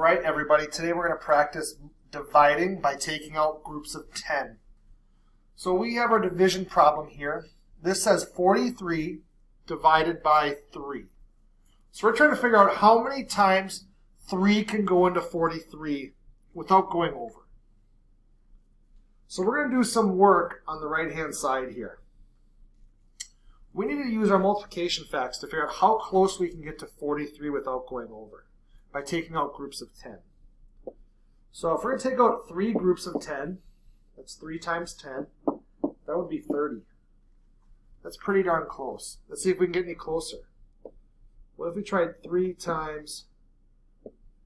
right, everybody, today we're going to practice dividing by taking out groups of 10. So we have our division problem here. This says 43 divided by 3. So we're trying to figure out how many times 3 can go into 43 without going over. So we're going to do some work on the right-hand side here. We need to use our multiplication facts to figure out how close we can get to 43 without going over by taking out groups of 10. So if we're going to take out 3 groups of 10, that's 3 times 10, that would be 30. That's pretty darn close. Let's see if we can get any closer. What if we tried 3 times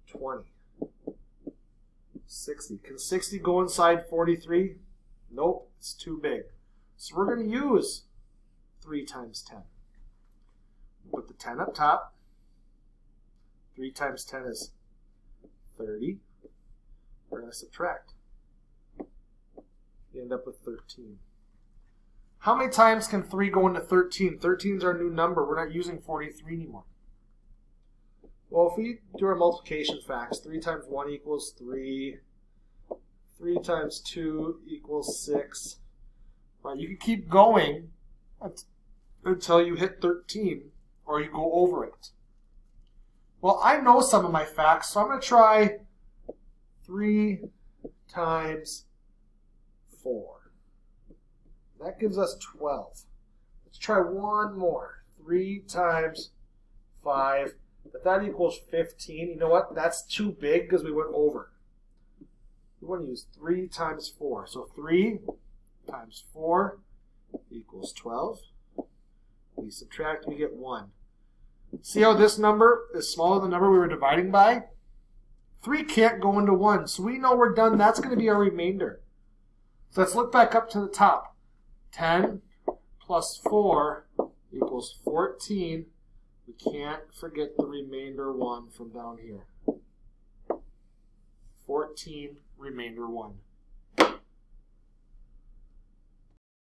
20? 60. Can 60 go inside 43? Nope, it's too big. So we're going to use 3 times 10. Put the 10 up top. 3 times 10 is 30. We're going to subtract. You end up with 13. How many times can 3 go into 13? 13 is our new number. We're not using 43 anymore. Well, if we do our multiplication facts, 3 times 1 equals 3. 3 times 2 equals 6. Right, you can keep going until you hit 13 or you go over it. Well, I know some of my facts, so I'm going to try 3 times 4. That gives us 12. Let's try one more. 3 times 5. But that equals 15. You know what? That's too big because we went over. We want to use 3 times 4. So 3 times 4 equals 12. We subtract, we get 1. See how this number is smaller than the number we were dividing by? 3 can't go into 1, so we know we're done. That's going to be our remainder. So let's look back up to the top. 10 plus 4 equals 14. We can't forget the remainder 1 from down here. 14, remainder 1.